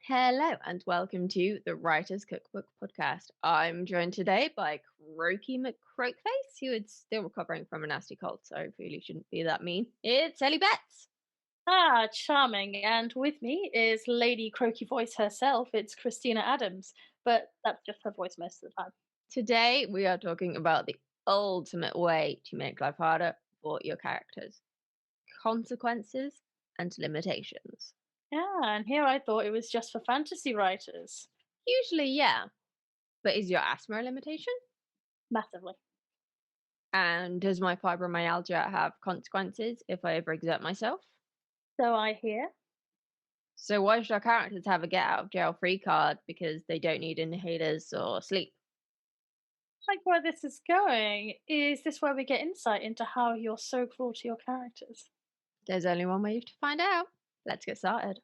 Hello and welcome to the Writer's Cookbook podcast. I'm joined today by Croaky McCroakface, who is still recovering from a nasty cold, so really shouldn't be that mean. It's Ellie Betts. Ah, charming. And with me is Lady Croaky Voice herself. It's Christina Adams, but that's just her voice most of the time. Today we are talking about the ultimate way to make life harder for your characters: consequences and limitations. Yeah, and here I thought it was just for fantasy writers. Usually, yeah, but is your asthma a limitation? Massively. And does my fibromyalgia have consequences if I overexert myself? So I hear. So why should our characters have a get out of jail free card because they don't need inhalers or sleep? Like where this is going, is this where we get insight into how you're so cruel to your characters? There's only one way to find out. Let's get started.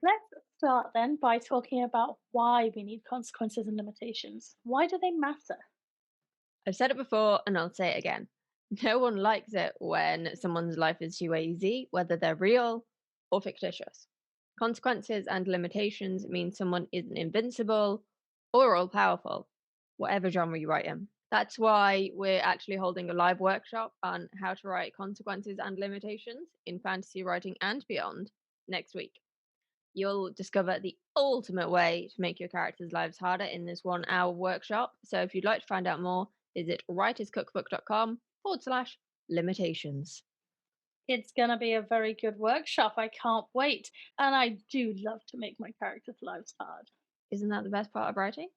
Let's start then by talking about why we need consequences and limitations. Why do they matter? I've said it before and I'll say it again. No one likes it when someone's life is too easy, whether they're real or fictitious. Consequences and limitations mean someone isn't invincible or all powerful, whatever genre you write in. That's why we're actually holding a live workshop on how to write consequences and limitations in fantasy writing and beyond next week. You'll discover the ultimate way to make your characters' lives harder in this 1 hour workshop. So if you'd like to find out more, visit writerscookbook.com/limitations. It's gonna be a very good workshop. I can't wait. And I do love to make my characters' lives hard. Isn't that the best part of writing?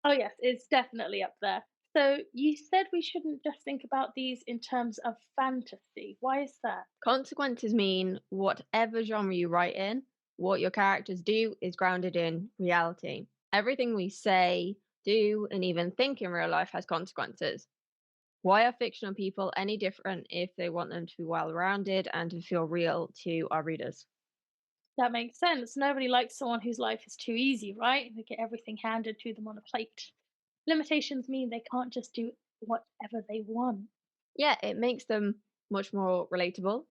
Oh, yes, it's definitely up there. So you said we shouldn't just think about these in terms of fantasy. Why is that? Consequences mean whatever genre you write in, what your characters do is grounded in reality. Everything we say, do, and even think in real life has consequences. Why are fictional people any different if they want them to be well rounded and to feel real to our readers? That makes sense. Nobody likes someone whose life is too easy, right? They get everything handed to them on a plate. Limitations mean they can't just do whatever they want. Yeah, it makes them much more relatable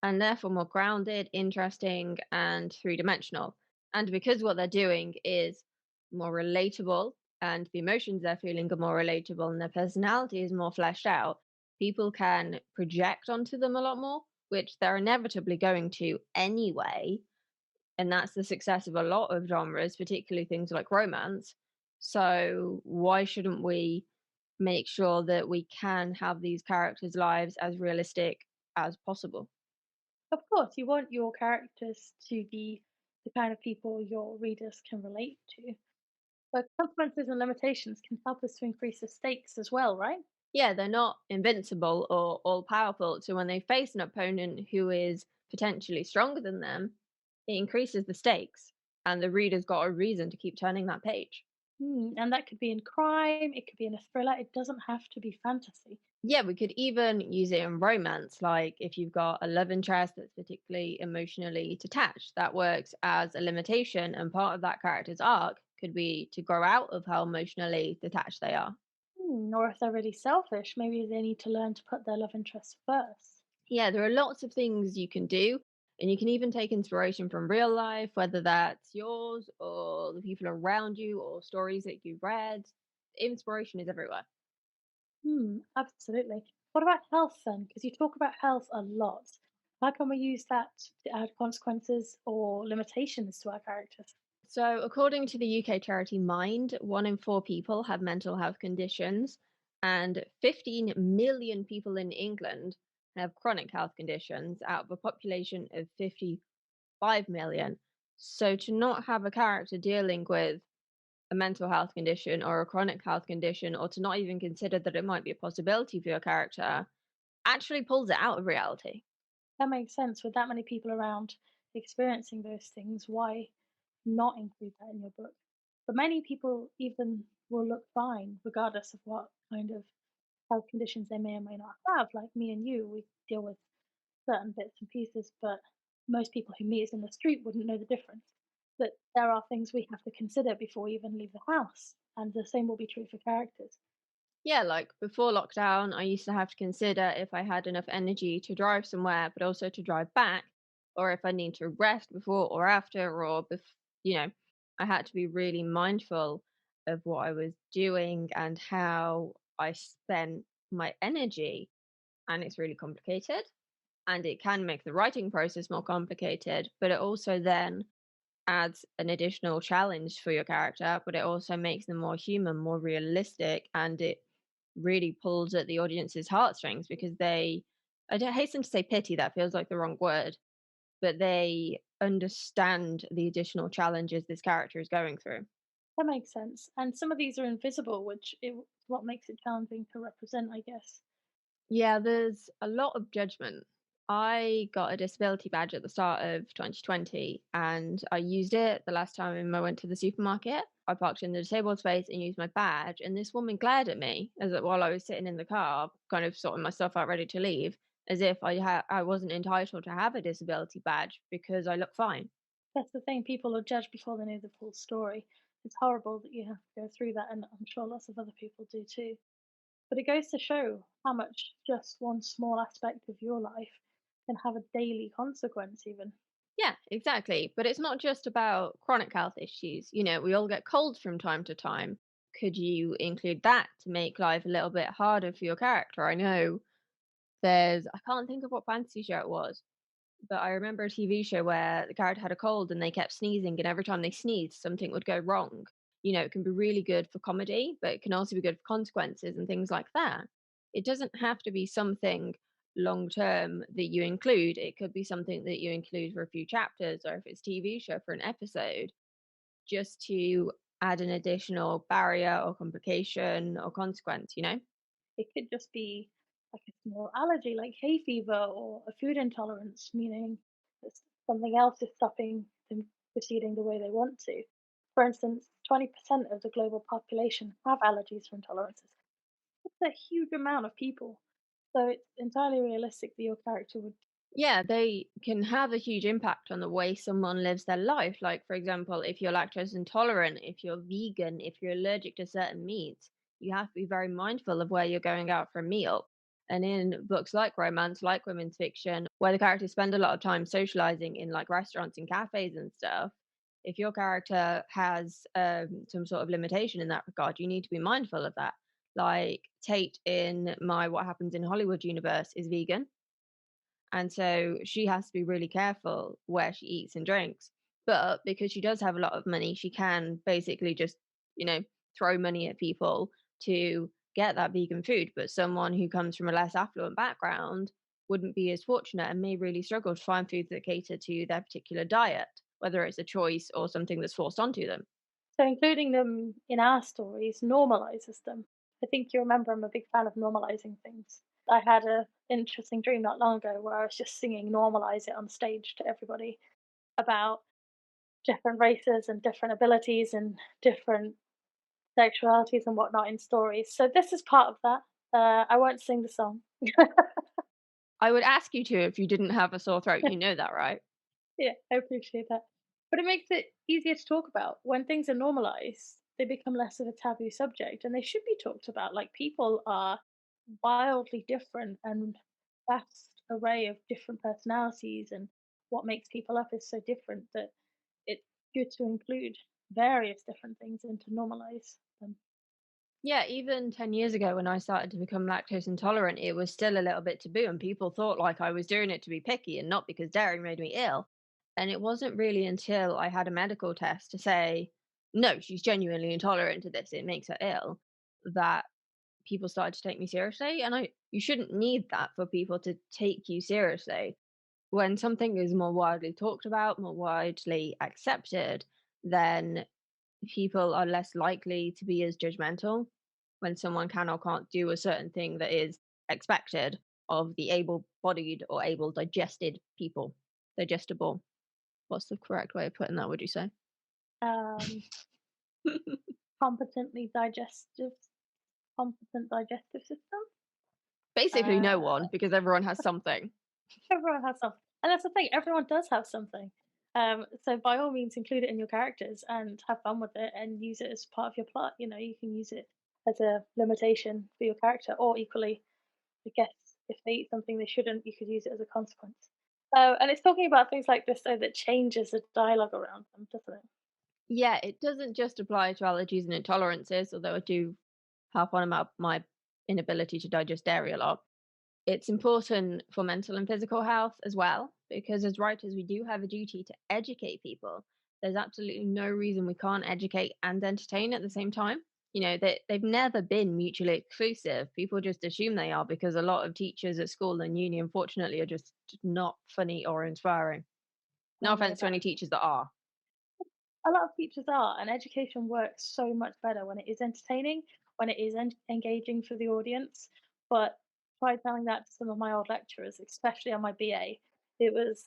and therefore more grounded, interesting, and three-dimensional. And because what they're doing is more relatable and the emotions they're feeling are more relatable and their personality is more fleshed out, people can project onto them a lot more, which they're inevitably going to anyway. And that's the success of a lot of genres, particularly things like romance. So why shouldn't we make sure that we can have these characters' lives as realistic as possible? Of course, you want your characters to be the kind of people your readers can relate to. But consequences and limitations can help us to increase the stakes as well, right? Yeah, they're not invincible or all powerful. So when they face an opponent who is potentially stronger than them, it increases the stakes, and the reader's got a reason to keep turning that page. And that could be in crime, it could be in a thriller, it doesn't have to be fantasy. Yeah, we could even use it in romance, like if you've got a love interest that's particularly emotionally detached, that works as a limitation, and part of that character's arc could be to grow out of how emotionally detached they are. Or if they're really selfish, maybe they need to learn to put their love interest first. Yeah, there are lots of things you can do, and you can even take inspiration from real life, whether that's yours or the people around you or stories that you read. Inspiration is everywhere. Absolutely. What about health then? Because you talk about health a lot. How can we use that to add consequences or limitations to our characters? So, according to the UK charity Mind, 1 in 4 people have mental health conditions, and 15 million people in England have chronic health conditions out of a population of 55 million. So, to not have a character dealing with a mental health condition or a chronic health condition, or to not even consider that it might be a possibility for your character, actually pulls it out of reality. That makes sense. With that many people around experiencing those things, why not include that in your book? But many people even will look fine regardless of what kind of health conditions they may or may not have. Like me and you, we deal with certain bits and pieces, but most people who meet us in the street wouldn't know the difference. But there are things we have to consider before we even leave the house. and the same will be true for characters. Yeah, like before lockdown, I used to have to consider if I had enough energy to drive somewhere, but also to drive back, or if I need to rest before or after, you know, I had to be really mindful of what I was doing and how I spent my energy. And it's really complicated. And it can make the writing process more complicated, but it also then adds an additional challenge for your character, but it also makes them more human, more realistic, and it really pulls at the audience's heartstrings because I don't hasten to say pity, that feels like the wrong word, but they understand the additional challenges this character is going through. That makes sense. And some of these are invisible, which is what makes it challenging to represent, I guess. Yeah, there's a lot of judgment. I got a disability badge at the start of 2020 and I used it the last time I went to the supermarket. I parked in the disabled space and used my badge, and this woman glared at me while I was sitting in the car, kind of sorting my stuff out ready to leave, as if I wasn't entitled to have a disability badge because I look fine. That's the thing, people will judge before they know the full story. It's horrible that you have to go through that, and I'm sure lots of other people do too. But it goes to show how much just one small aspect of your life can have a daily consequence, even. Yeah, exactly. But it's not just about chronic health issues. We all get colds from time to time. Could you include that to make life a little bit harder for your character? I know I can't think of what fantasy show it was, but I remember a TV show where the character had a cold and they kept sneezing, and every time they sneezed, something would go wrong. It can be really good for comedy, but it can also be good for consequences and things like that. It doesn't have to be something long term that you include. It could be something that you include for a few chapters, or if it's TV show for an episode, just to add an additional barrier or complication or consequence. It could just be like a small allergy, like hay fever, or a food intolerance, meaning that something else is stopping them proceeding the way they want to. For instance, 20% of the global population have allergies or intolerances. That's a huge amount of people. So it's entirely realistic that your character would. Yeah, they can have a huge impact on the way someone lives their life. Like, for example, if you're lactose intolerant, if you're vegan, if you're allergic to certain meats, you have to be very mindful of where you're going out for a meal. And in books like romance, like women's fiction, where the characters spend a lot of time socializing in like restaurants and cafes and stuff, if your character has some sort of limitation in that regard, you need to be mindful of that. Like Tate in my What Happens in Hollywood universe is vegan, and so she has to be really careful where she eats and drinks. But because she does have a lot of money, she can basically just, you know, throw money at people to get that vegan food. But someone who comes from a less affluent background wouldn't be as fortunate and may really struggle to find foods that cater to their particular diet, whether it's a choice or something that's forced onto them. So including them in our stories normalizes them. I think you remember I'm a big fan of normalizing things. I had a interesting dream not long ago where I was just singing "Normalize It" on stage to everybody about different races and different abilities and different sexualities and whatnot in stories. So this is part of that. I won't sing the song. I would ask you to if you didn't have a sore throat. You know that, right? Yeah, I appreciate that. But it makes it easier to talk about. When things are normalized, they become less of a taboo subject and they should be talked about. Like people are wildly different and vast array of different personalities, and what makes people up is so different that it's good to include various different things and to normalize them. Yeah, even 10 years ago when I started to become lactose intolerant, it was still a little bit taboo, and people thought like I was doing it to be picky and not because dairy made me ill. And it wasn't really until I had a medical test to say, no, she's genuinely intolerant to this, it makes her ill, that people started to take me seriously. And you shouldn't need that for people to take you seriously. When something is more widely talked about, more widely accepted, then people are less likely to be as judgmental when someone can or can't do a certain thing that is expected of the able-bodied or able-digested people. Digestible. What's the correct way of putting that, would you say? Um, competently digestive, competent digestive system. Basically, no Uh, one, because everyone has something. Everyone has something, and that's the thing. Everyone does have something. So by all means, include it in your characters and have fun with it and use it as part of your plot. You know, you can use it as a limitation for your character, or equally, I guess if they eat something they shouldn't, you could use it as a consequence. And it's talking about things like this, though, that changes the dialogue around them, doesn't it? Yeah, it doesn't just apply to allergies and intolerances, although I do harp on about my inability to digest dairy a lot. It's important for mental and physical health as well, because as writers, we do have a duty to educate people. There's absolutely no reason we can't educate and entertain at the same time. They've never been mutually exclusive. People just assume they are because a lot of teachers at school and uni, unfortunately, are just not funny or inspiring. No Tell me offense to about any it. teachers that are. A lot of teachers are, and education works so much better when it is entertaining, when it is engaging for the audience. But try telling that to some of my old lecturers, especially on my BA. It was,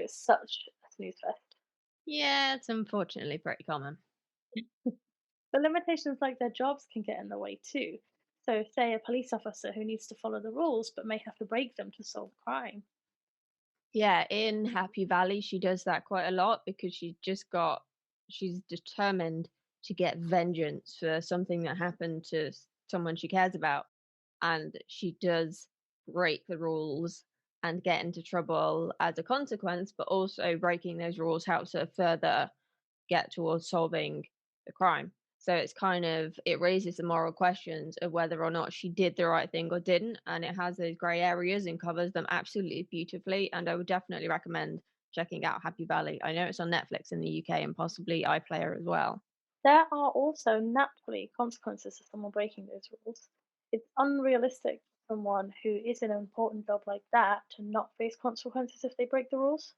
such a snooze fest. Yeah, it's unfortunately pretty common. But limitations like their jobs can get in the way too. So, say a police officer who needs to follow the rules but may have to break them to solve crime. Yeah, in Happy Valley, she does that quite a lot because she's determined to get vengeance for something that happened to someone she cares about. And she does break the rules and get into trouble as a consequence, but also breaking those rules helps her further get towards solving the crime. So it's kind of it raises the moral questions of whether or not she did the right thing or didn't, and it has those grey areas and covers them absolutely beautifully. And I would definitely recommend checking out Happy Valley. I know it's on Netflix in the UK and possibly iPlayer as well. There are also naturally consequences of someone breaking those rules. It's unrealistic for someone who is in an important job like that to not face consequences if they break the rules.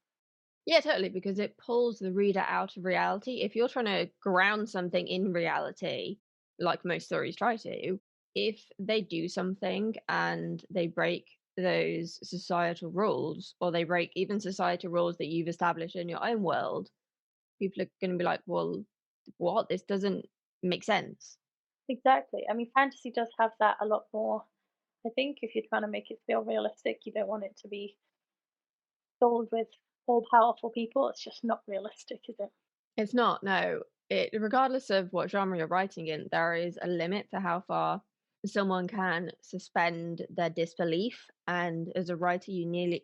Yeah, totally, because it pulls the reader out of reality. If you're trying to ground something in reality, like most stories try to, if they do something and they break those societal rules, or they break even societal rules that you've established in your own world, people are going to be like, well, what? This doesn't make sense. Exactly. I mean, fantasy does have that a lot more. I think if you're trying to make it feel realistic, you don't want it to be filled with all powerful people. It's just not realistic, is it? It's not, no. Regardless of what genre you're writing in, there is a limit to how far someone can suspend their disbelief. And as a writer, you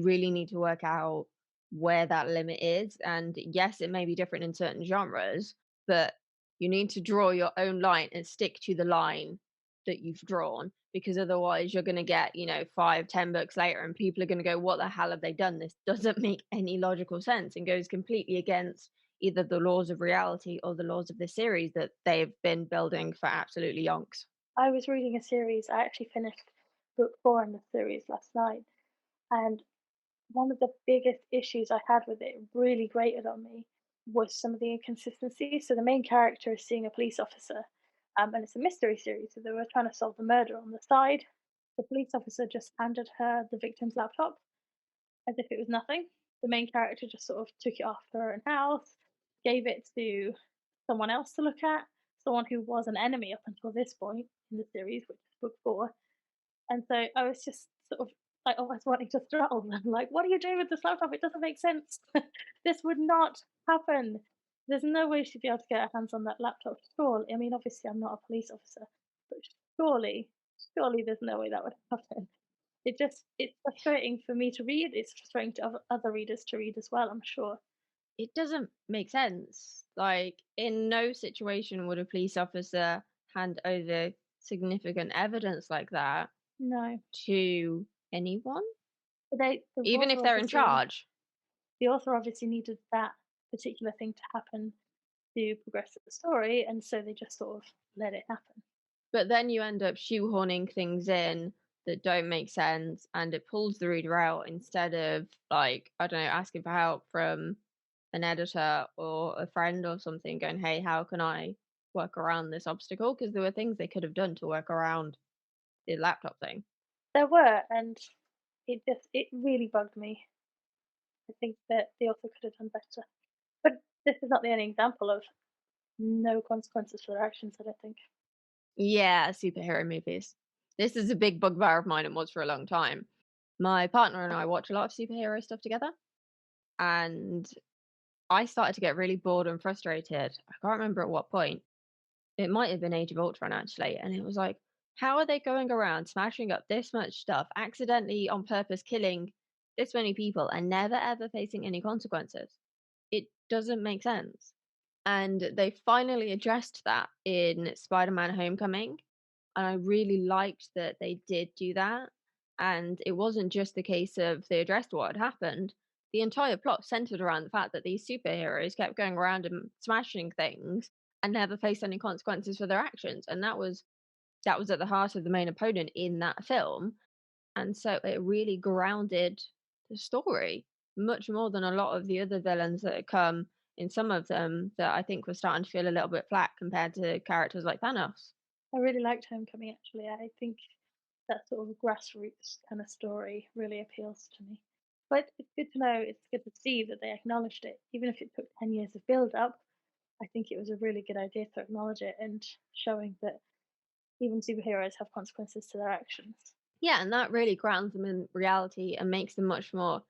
really need to work out where that limit is. And yes, it may be different in certain genres, but you need to draw your own line and stick to the line that you've drawn, because otherwise you're going to get 5, 10 books later and people are going to go, what the hell have they done? This doesn't make any logical sense and goes completely against either the laws of reality or the laws of the series that they've been building for absolutely yonks. I was reading a series, I actually finished book 4 in the series last night, and one of the biggest issues I had with it, really grated on me, was some of the inconsistencies. So the main character is seeing a police officer, and it's a mystery series, so they were trying to solve the murder on the side. The police officer just handed her the victim's laptop as if it was nothing. The main character just sort of took it off her own house, gave it to someone else to look at, someone who was an enemy up until this point in the series, which is book 4. And so I was just sort of like almost wanting to throttle them, like, "What are you doing with this laptop? It doesn't make sense. This would not happen. There's no way she'd be able to get her hands on that laptop. Surely, I mean, obviously, I'm not a police officer, but surely, there's no way that would happen." It's frustrating for me to read. It's frustrating to other readers to read as well, I'm sure. It doesn't make sense. Like, in no situation would a police officer hand over significant evidence like that No, to anyone, but even if they're in charge. the author obviously needed that particular thing to happen to progress the story, and so they just sort of let it happen. But then you end up shoehorning things in that don't make sense, and it pulls the reader out instead of, like, I don't know, asking for help from an editor or a friend or something, going, "Hey, how can I work around this obstacle?" Because there were things they could have done to work around the laptop thing. There were, and it really bugged me. I think that the author could have done better. But this is not the only example of no consequences for their actions, I don't think. Yeah, superhero movies. This is a big bugbear of mine and was for a long time. My partner and I watch a lot of superhero stuff together. And I started to get really bored and frustrated. I can't remember at what point. It might have been Age of Ultron actually, and it was like, how are they going around smashing up this much stuff, accidentally on purpose killing this many people and never ever facing any consequences? It doesn't make sense. And they finally addressed that in Spider-Man: Homecoming, and I really liked that they did do that, and it wasn't just the case of they addressed what had happened. The entire plot centered around the fact that these superheroes kept going around and smashing things and never faced any consequences for their actions, and that was at the heart of the main opponent in that film, and so it really grounded the story much more than a lot of the other villains that had come in some of them that I think were starting to feel a little bit flat compared to characters like Thanos. I really liked Homecoming actually. I think that sort of grassroots kind of story really appeals to me. But it's good to know, it's good to see that they acknowledged it. Even if it took 10 years of build up, I think it was a really good idea to acknowledge it and showing that even superheroes have consequences to their actions. Yeah, and that really grounds them in reality and makes them much more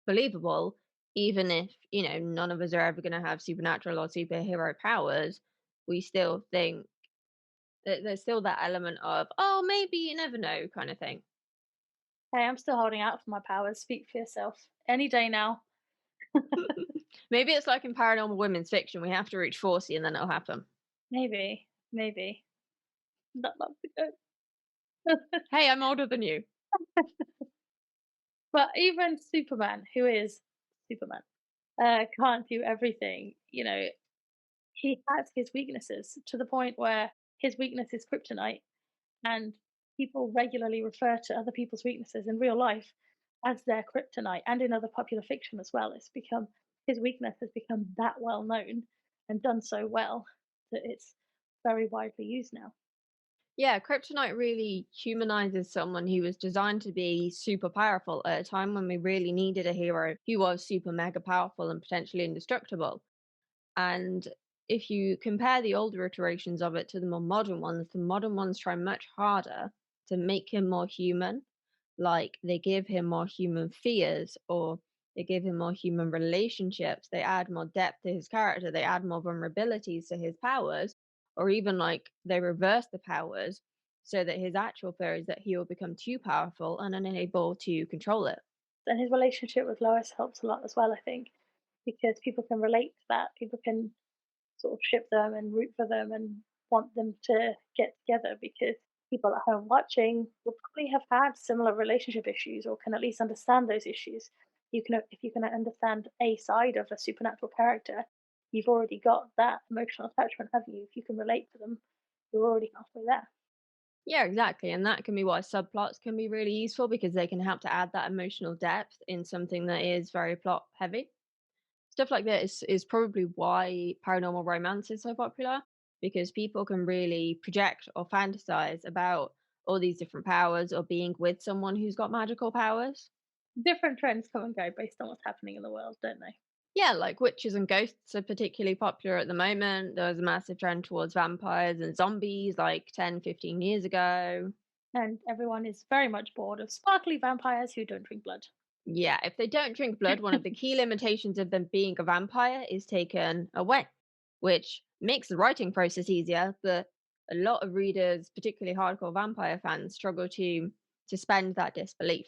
believable, even if, none of us are ever going to have supernatural or superhero powers. We still think that there's still that element of, oh, maybe you never know kind of thing. Hey, I'm still holding out for my powers. Speak for yourself. Any day now. Maybe it's like in paranormal women's fiction, we have to reach 40 and then it'll happen. Maybe, maybe. That long ago. Hey, I'm older than you. But even Superman, who is Superman, can't do everything. You know, he has his weaknesses to the point where his weakness is kryptonite, and people regularly refer to other people's weaknesses in real life as their kryptonite, and in other popular fiction as well. It's become his weakness has become that well known and done so well that it's very widely used now. Yeah, kryptonite really humanizes someone who was designed to be super powerful at a time when we really needed a hero who was super mega powerful and potentially indestructible. And if you compare the older iterations of it to the modern ones try much harder to make him more human. Like they give him more human fears or they give him more human relationships. They add more depth to his character. They add more vulnerabilities to his powers, or even like they reverse the powers so that his actual fear is that he will become too powerful and unable to control it. And his relationship with Lois helps a lot as well, I think, because people can relate to that. People can sort of ship them and root for them and want them to get together because people at home watching will probably have had similar relationship issues or can at least understand those issues. You can, if you can understand a side of a supernatural character, you've already got that emotional attachment, haven't you? If you can relate to them, you're already halfway there. Yeah, exactly. And that can be why subplots can be really useful because they can help to add that emotional depth in something that is very plot heavy. Stuff like this is probably why paranormal romance is so popular because people can really project or fantasize about all these different powers or being with someone who's got magical powers. Different trends come and go based on what's happening in the world, don't they? Yeah, like witches and ghosts are particularly popular at the moment. There was a massive trend towards vampires and zombies like 10, 15 years ago. And everyone is very much bored of sparkly vampires who don't drink blood. Yeah, if they don't drink blood, one of the key limitations of them being a vampire is taken away, which makes the writing process easier, but a lot of readers, particularly hardcore vampire fans, struggle to suspend that disbelief.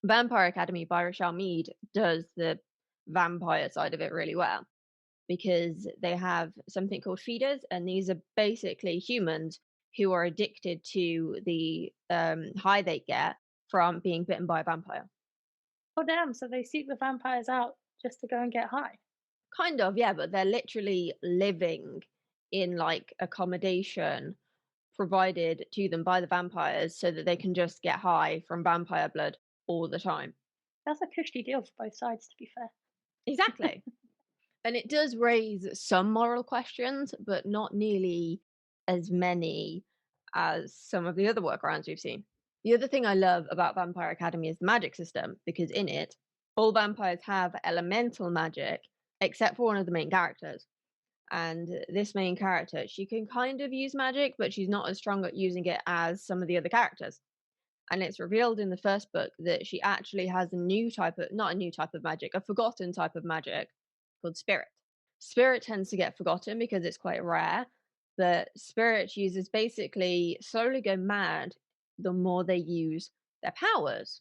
Vampire Academy by Rochelle Mead does the vampire side of it really well because they have something called feeders, and these are basically humans who are addicted to the high they get from being bitten by a vampire. Oh, damn. So they seek the vampires out just to go and get high. Kind of, yeah, but they're literally living in like accommodation provided to them by the vampires so that they can just get high from vampire blood all the time. That's a cushy deal for both sides, to be fair. Exactly. And it does raise some moral questions, but not nearly as many as some of the other workarounds we've seen. The other thing I love about Vampire Academy is the magic system, because in it, all vampires have elemental magic, except for one of the main characters. And this main character, she can kind of use magic, but she's not as strong at using it as some of the other characters. And it's revealed in the first book that she actually has a new type of, not a new type of magic, a forgotten type of magic called spirit. Spirit tends to get forgotten because it's quite rare, but spirit users basically slowly go mad the more they use their powers.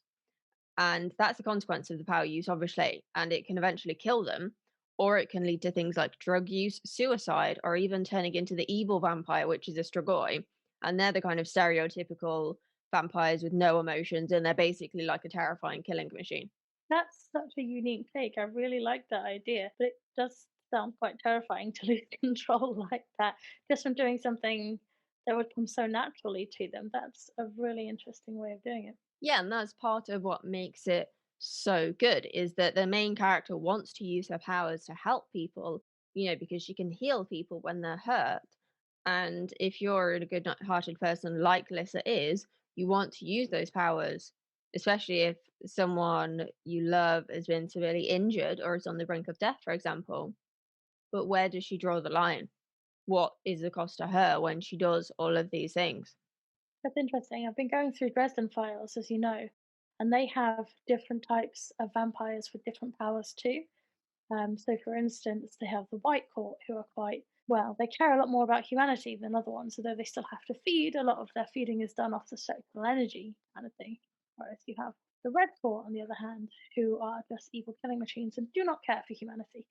And that's a consequence of the power use, obviously, and it can eventually kill them, or it can lead to things like drug use, suicide, or even turning into the evil vampire, which is a strigoi. And they're the kind of stereotypical vampires with no emotions, and they're basically like a terrifying killing machine. That's such a unique take. I really like that idea, but it does sound quite terrifying to lose control like that just from doing something that would come so naturally to them. That's a really interesting way of doing it. Yeah, and that's part of what makes it so good is that the main character wants to use her powers to help people, because she can heal people when they're hurt. And if you're a good-hearted person like Lissa is, you want to use those powers, especially if someone you love has been severely injured or is on the brink of death, for example. But where does she draw the line? What is the cost to her when she does all of these things? That's interesting. I've been going through Dresden Files, as you know, and they have different types of vampires with different powers too. So, for instance, they have the White Court, who are quite well, they care a lot more about humanity than other ones, although they still have to feed. A lot of their feeding is done off the sexual energy kind of thing. Whereas you have the Red Court, on the other hand, who are just evil killing machines and do not care for humanity.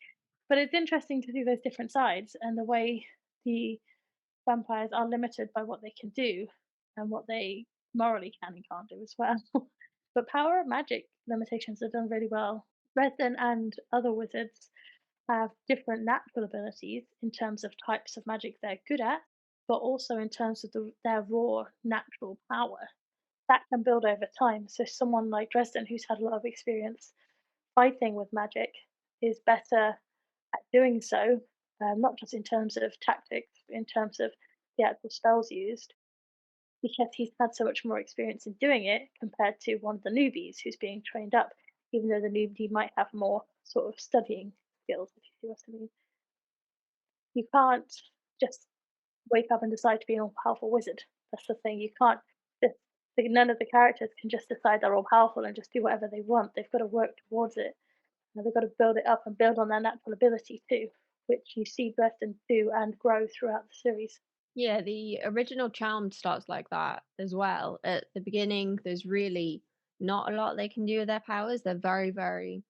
But it's interesting to see those different sides and the way the vampires are limited by what they can do and what they morally can and can't do as well. But power of magic limitations are done really well. Redden and other wizards have different natural abilities in terms of types of magic they're good at, but also in terms of their raw natural power. That can build over time. So, someone like Dresden, who's had a lot of experience fighting with magic, is better at doing so, not just in terms of tactics, but in terms of the actual spells used, because he's had so much more experience in doing it compared to one of the newbies who's being trained up, even though the newbie might have more sort of studying skills, if you see what I mean. You can't just wake up and decide to be an all powerful wizard. That's the thing. You can't just, none of the characters can just decide they're all powerful and just do whatever they want. They've got to work towards it. They've got to build it up and build on their natural ability too, which you see Dresden do and grow throughout the series. Yeah, the original Charmed starts like that as well. At the beginning, there's really not a lot they can do with their powers. They're very, very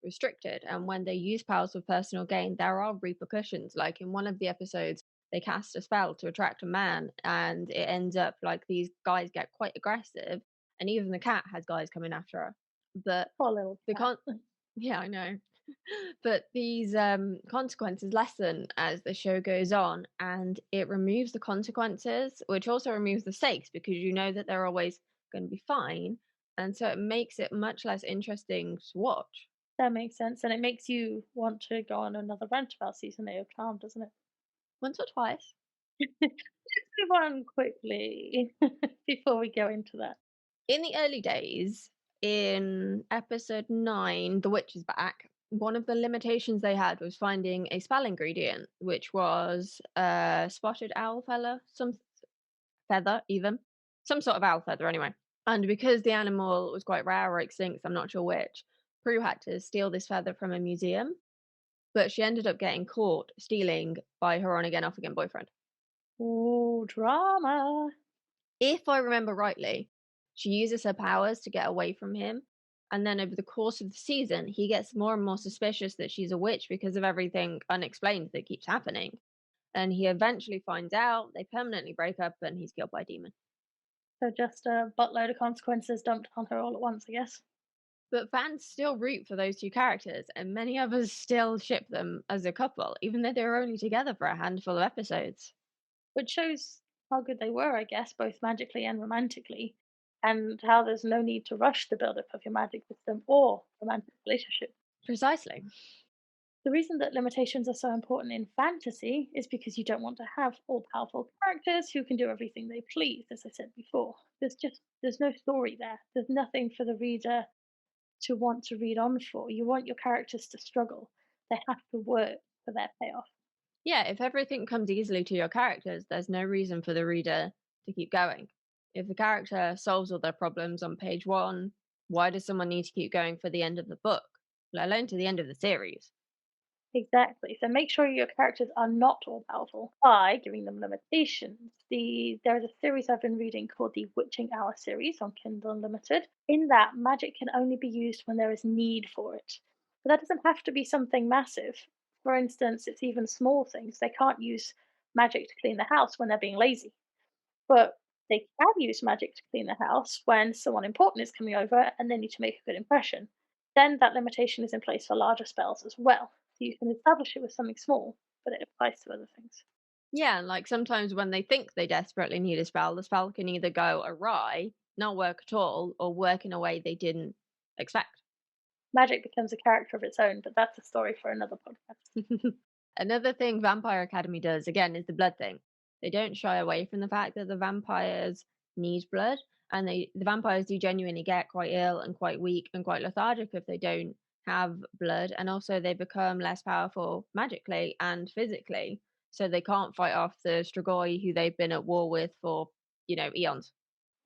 restricted. And when they use powers for personal gain, there are repercussions. Like in one of the episodes, they cast a spell to attract a man, and it ends up like these guys get quite aggressive, and even the cat has guys coming after her. But Poor little the cat. con yeah, I know. But these consequences lessen as the show goes on, and it removes the consequences, which also removes the stakes because you know that they're always going to be fine. And so it makes it much less interesting to watch. That makes sense, and it makes you want to go on another rant about season 8 of Charmed, doesn't it? Once or twice. Let's move on quickly before we go into that. In the early days, in episode 9, The Witch is Back, one of the limitations they had was finding a spell ingredient, which was a spotted owl feather, even. Some sort of owl feather, anyway. And because the animal was quite rare or extinct, I'm not sure which, Prue had to steal this feather from a museum, but she ended up getting caught stealing by her on again, off again boyfriend. Ooh, drama. If I remember rightly, she uses her powers to get away from him. And then over the course of the season, he gets more and more suspicious that she's a witch because of everything unexplained that keeps happening. And he eventually finds out, they permanently break up, and he's killed by a demon. So just a buttload of consequences dumped on her all at once, I guess. But fans still root for those two characters, and many others still ship them as a couple, even though they were only together for a handful of episodes. Which shows how good they were, I guess, both magically and romantically, and how there's no need to rush the build-up of your magic system or romantic relationship. Precisely. The reason that limitations are so important in fantasy is because you don't want to have all-powerful characters who can do everything they please, as I said before. There's no story there. There's nothing for the reader to want to read on for. You want your characters to struggle. They have to work for their payoff. Yeah, if everything comes easily to your characters, there's no reason for the reader to keep going. If the character solves all their problems on page one, why does someone need to keep going for the end of the book, let alone to the end of the series? Exactly. So make sure your characters are not all powerful by giving them limitations. There is a series I've been reading called the Witching Hour series on Kindle Unlimited. In that, magic can only be used when there is need for it. But that doesn't have to be something massive. For instance, it's even small things. They can't use magic to clean the house when they're being lazy. But they can use magic to clean the house when someone important is coming over and they need to make a good impression. Then that limitation is in place for larger spells as well. So you can establish it with something small, but it applies to other things. Yeah, and like sometimes when they think they desperately need a spell, the spell can either go awry, not work at all, or work in a way they didn't expect. Magic becomes a character of its own, but that's a story for another podcast. Another thing Vampire Academy does, again, is the blood thing. They don't shy away from the fact that the vampires need blood, and the vampires do genuinely get quite ill and quite weak and quite lethargic if they don't have blood, and also they become less powerful magically and physically, so they can't fight off the Strigoi who they've been at war with for, eons.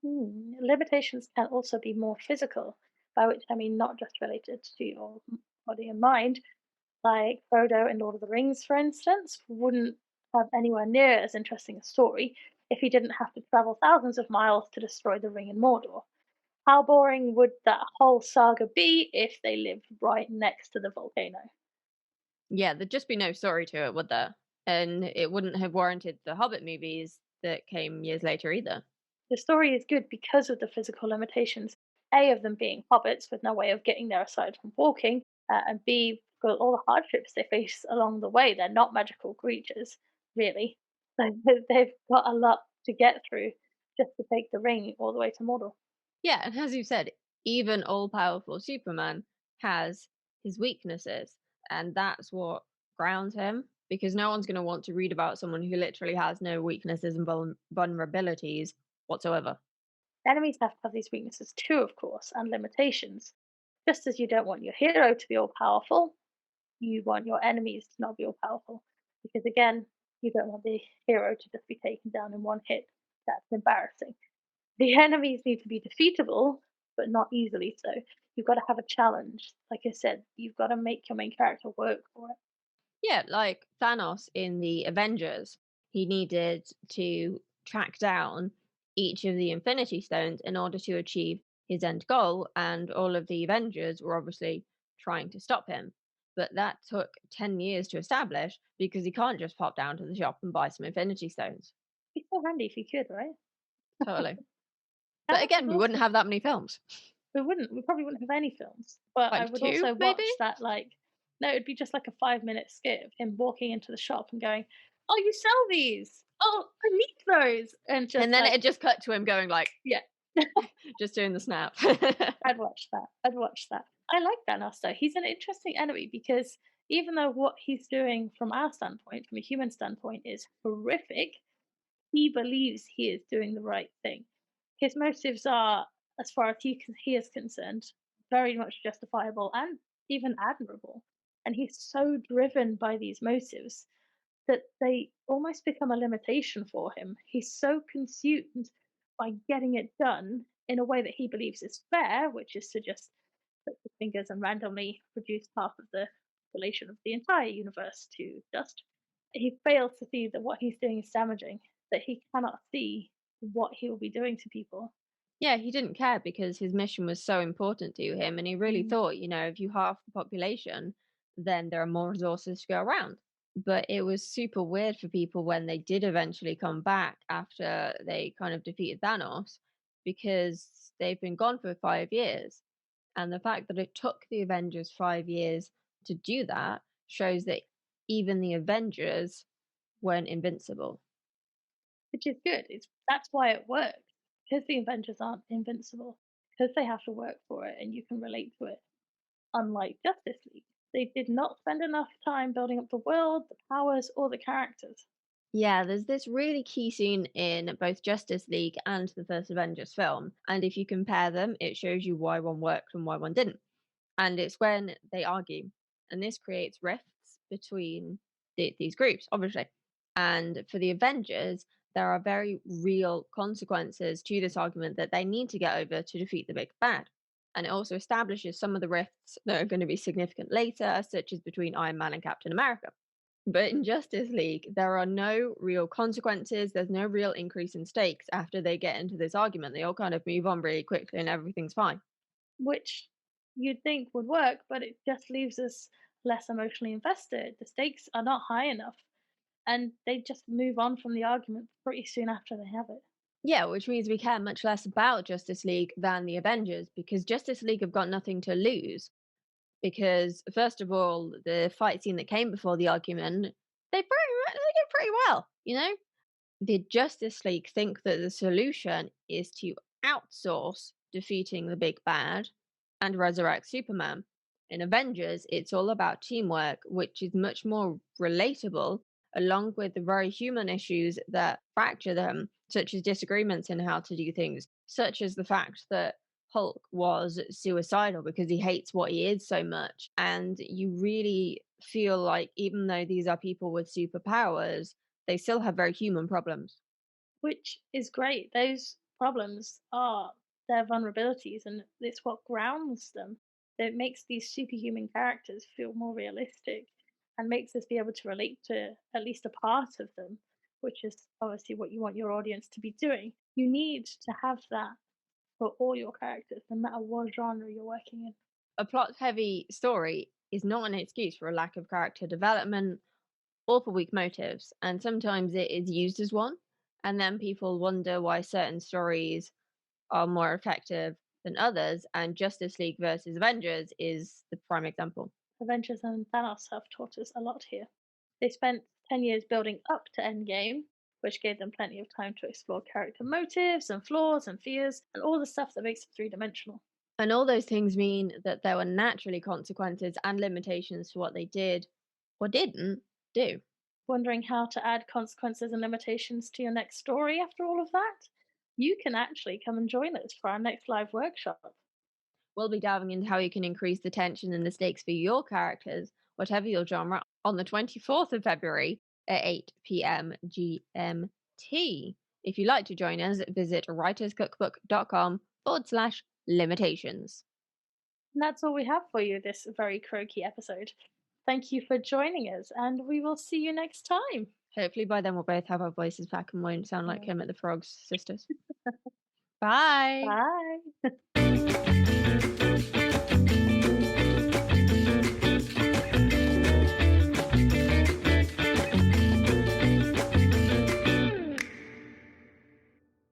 Limitations can also be more physical, by which I mean not just related to your body and mind. Like Frodo in Lord of the Rings, for instance, wouldn't have anywhere near as interesting a story if he didn't have to travel thousands of miles to destroy the ring in Mordor. How boring would that whole saga be if they lived right next to the volcano? Yeah, there'd just be no story to it, would there? And it wouldn't have warranted the Hobbit movies that came years later either. The story is good because of the physical limitations. A, of them being hobbits with no way of getting there aside from walking, and B, for all the hardships they face along the way. They're not magical creatures, really. They've got a lot to get through just to take the ring all the way to Mordor. Yeah, and as you said, even all powerful Superman has his weaknesses, and that's what grounds him because no one's going to want to read about someone who literally has no weaknesses and vulnerabilities whatsoever. Enemies have to have these weaknesses too, of course, and limitations. Just as you don't want your hero to be all powerful, you want your enemies to not be all powerful. Because again, you don't want the hero to just be taken down in one hit. That's embarrassing. The enemies need to be defeatable, but not easily so. You've got to have a challenge. Like I said, you've got to make your main character work for it. Yeah, like Thanos in the Avengers, he needed to track down each of the Infinity Stones in order to achieve his end goal, and all of the Avengers were obviously trying to stop him. But that took 10 years to establish because he can't just pop down to the shop and buy some Infinity Stones. It'd be so handy if you could, right? Totally. But Thanos again, would we wouldn't also have that many films. we wouldn't. We probably wouldn't have any films. But I Like would two, also maybe? watch that like no, it'd be just like a 5 minute skit of him walking into the shop and going, "Oh, you sell these? Oh, I need those!" And And just then like, it just cut to him going like, yeah, just doing the snap. I'd watch that. I'd watch that. I like Thanos though. He's an interesting enemy because even though what he's doing from our standpoint, from a human standpoint, is horrific, he believes he is doing the right thing. His motives are, as far as he is concerned, very much justifiable and even admirable. And he's so driven by these motives that they almost become a limitation for him. He's so consumed by getting it done in a way that he believes is fair, which is to just click his fingers and randomly reduce half of the population of the entire universe to dust. He fails to see that what he's doing is damaging, that he cannot see what he will be doing to people. Yeah, he didn't care because his mission was so important to him, and he really Mm. thought, if you halve the population, then there are more resources to go around. But it was super weird for people when they did eventually come back after they kind of defeated Thanos because they've been gone for 5 years. And the fact that it took the Avengers 5 years to do that shows that even the Avengers weren't invincible. Which is good. That's why it works. Because the Avengers aren't invincible, because they have to work for it and you can relate to it. Unlike Justice League, they did not spend enough time building up the world, the powers, or the characters. Yeah, there's this really key scene in both Justice League and the first Avengers film. And if you compare them, it shows you why one worked and why one didn't. And it's when they argue. And this creates rifts between these groups, obviously. And for the Avengers, there are very real consequences to this argument that they need to get over to defeat the big bad. And it also establishes some of the rifts that are going to be significant later, such as between Iron Man and Captain America. But in Justice League, there are no real consequences. There's no real increase in stakes after they get into this argument. They all kind of move on really quickly and everything's fine. which you'd think would work, but it just leaves us less emotionally invested. The stakes are not high enough, and they just move on from the argument pretty soon after they have it. Yeah, which means we care much less about Justice League than the Avengers because Justice League have got nothing to lose. Because first of all, the fight scene that came before the argument, they did pretty well, you know? The Justice League think that the solution is to outsource defeating the big bad and resurrect Superman. In Avengers, it's all about teamwork, which is much more relatable, along with the very human issues that fracture them, such as disagreements in how to do things, such as the fact that Hulk was suicidal because he hates what he is so much. And you really feel like, even though these are people with superpowers, they still have very human problems. Which is great. Those problems are their vulnerabilities, and it's what grounds them. That makes these superhuman characters feel more realistic and makes us be able to relate to at least a part of them, which is obviously what you want your audience to be doing. You need to have that for all your characters, no matter what genre you're working in. A plot heavy story is not an excuse for a lack of character development or for weak motives, and sometimes it is used as one. And then people wonder why certain stories are more effective than others, and Justice League versus Avengers is the prime example. Avengers and Thanos have taught us a lot here. They spent 10 years building up to Endgame, which gave them plenty of time to explore character motives and flaws and fears and all the stuff that makes it three dimensional. And all those things mean that there were naturally consequences and limitations to what they did or didn't do. Wondering how to add consequences and limitations to your next story after all of that? You can actually come and join us for our next live workshop. We'll be diving into how you can increase the tension and the stakes for your characters, whatever your genre, on the 24th of February at 8 p.m. GMT. If you'd like to join us, visit writerscookbook.com/limitations. And that's all we have for you this very croaky episode. Thank you for joining us, and we will see you next time. Hopefully, by then, we'll both have our voices back and won't sound like Yeah. him at the Frogs Sisters. Bye. Bye.